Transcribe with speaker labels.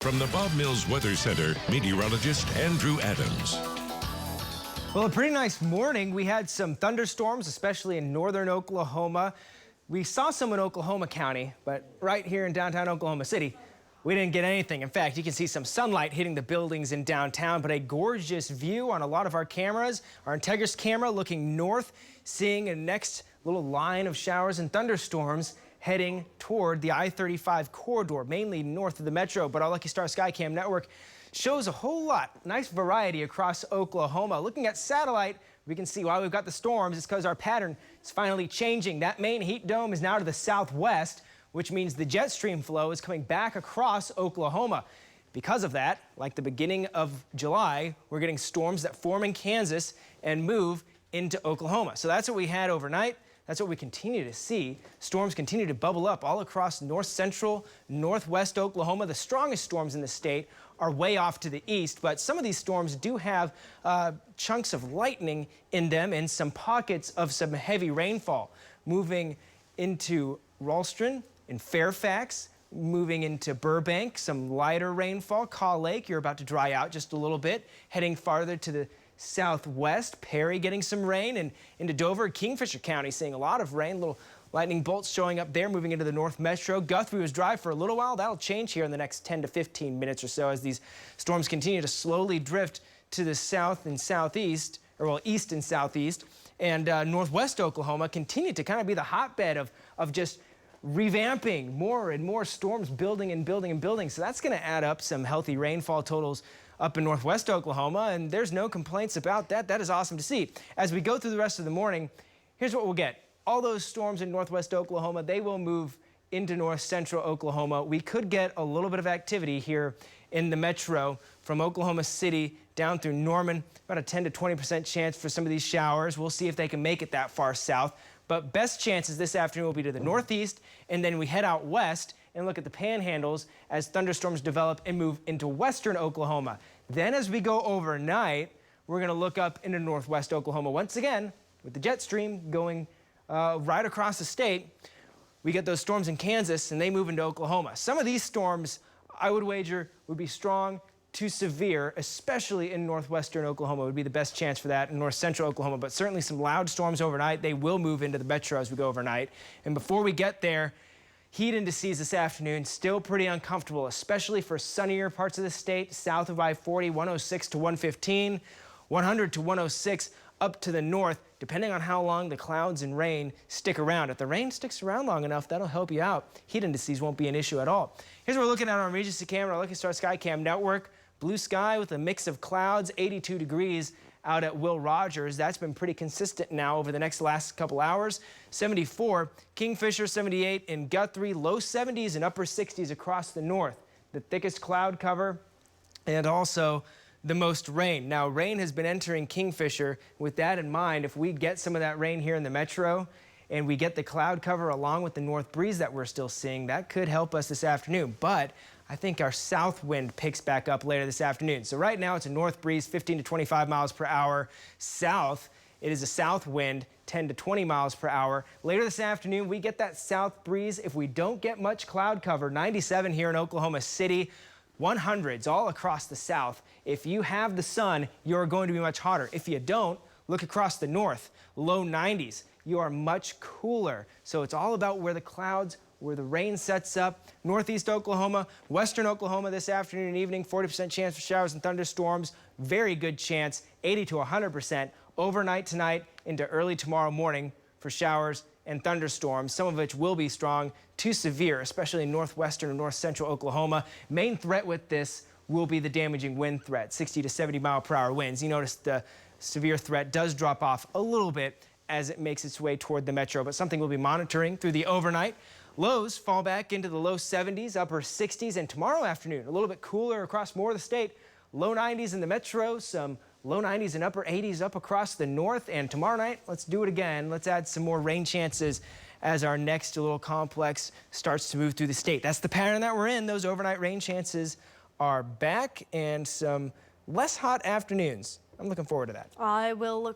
Speaker 1: From the Bob Mills Weather Center, meteorologist Andrew Adams.
Speaker 2: Well, a pretty nice morning. We had some thunderstorms, especially in northern Oklahoma. We saw some in Oklahoma County, but right here in downtown Oklahoma City, we didn't get anything. In fact, you can see some sunlight hitting the buildings in downtown, but a gorgeous view on a lot of our cameras. Our Integris camera looking north, seeing a next little line of showers and thunderstorms heading toward the I-35 corridor, mainly north of the metro. But our Lucky Star Skycam network shows a whole lot, nice variety across Oklahoma. Looking at satellite, we can see why we've got the storms. It's because our pattern is finally changing. That main heat dome is now to the southwest, which means the jet stream flow is coming back across Oklahoma. Because of that, like the beginning of July, we're getting storms that form in Kansas and move into Oklahoma. So that's what we had overnight. That's what we continue to see. Storms continue to bubble up all across north central, northwest Oklahoma. The strongest storms in the state are way off to the east, but some of these storms do have chunks of lightning in them and some pockets of some heavy rainfall. Moving into Ralston and Fairfax, moving into Burbank, some lighter rainfall. Kaw Lake, you're about to dry out just a little bit. Heading farther to the southwest, Perry getting some rain, and into Dover, Kingfisher County seeing a lot of rain, little lightning bolts showing up there, moving into the north metro. Guthrie was dry for a little while. That'll change here in the next 10 to 15 minutes or so as these storms continue to slowly drift to the south and southeast, or well, east and southeast. And northwest Oklahoma continue to kind of be the hotbed of just revamping more and more storms building and building and building. So that's going to add up some healthy rainfall totals up in northwest Oklahoma, and there's no complaints about that. That is awesome to see. As we go through the rest of the morning, here's what we'll get. All those storms in northwest Oklahoma, they will move into north central Oklahoma. We could get a little bit of activity here in the metro from Oklahoma City down through Norman, about a 10 to 20% chance for some of these showers. We'll see if they can make it that far south. But best chances this afternoon will be to the northeast, and then we head out west and look at the panhandles as thunderstorms develop and move into western Oklahoma. Then as we go overnight, we're going to look up into northwest Oklahoma once again with the jet stream going right across the state. We get those storms in Kansas and they move into Oklahoma. Some of these storms, I would wager, would be strong to severe, especially in northwestern Oklahoma would be the best chance for that, in north central Oklahoma, but certainly some loud storms overnight. They will move into the metro as we go overnight. And before we get there, heat indices this afternoon still pretty uncomfortable, especially for sunnier parts of the state, south of I-40, 106 to 115, 100 to 106 up to the north, depending on how long the clouds and rain stick around. If the rain sticks around long enough, that'll help you out. Heat indices won't be an issue at all. Here's what we're looking at on Regency camera, Lucky Star Skycam network. Blue sky with a mix of clouds, 82 degrees out at Will Rogers. That's been pretty consistent now over the last couple hours. 74, Kingfisher, 78 in Guthrie, low 70s and upper 60s across the north. The thickest cloud cover and also the most rain. Now, rain has been entering Kingfisher. With that in mind, if we get some of that rain here in the metro and we get the cloud cover along with the north breeze that we're still seeing, that could help us this afternoon. But I think our south wind picks back up later this afternoon. So right now it's a north breeze, 15 to 25 miles per hour. South, it is a south wind, 10 to 20 miles per hour. Later this afternoon, we get that south breeze. If we don't get much cloud cover, 97 here in Oklahoma City, 100s all across the south. If you have the sun, you're going to be much hotter. If you don't, look across the north, low 90s. You are much cooler. So it's all about where the clouds, where the rain sets up. Northeast Oklahoma, western Oklahoma this afternoon and evening, 40% chance for showers and thunderstorms. Very good chance, 80 to 100% overnight tonight into early tomorrow morning for showers and thunderstorms, some of which will be strong to severe, especially in northwestern and north central Oklahoma. Main threat with this will be the damaging wind threat, 60 to 70 mile per hour winds. You notice the severe threat does drop off a little bit as it makes its way toward the metro, but something we'll be monitoring through the overnight. Lows fall back into the low 70s, upper 60s, and tomorrow afternoon, a little bit cooler across more of the state. Low 90s in the metro, some low 90s and upper 80s up across the north. And tomorrow night, let's do it again. Let's add some more rain chances as our next little complex starts to move through the state. That's the pattern that we're in. Those overnight rain chances are back and some less hot afternoons. I'm looking forward to that.
Speaker 3: I will look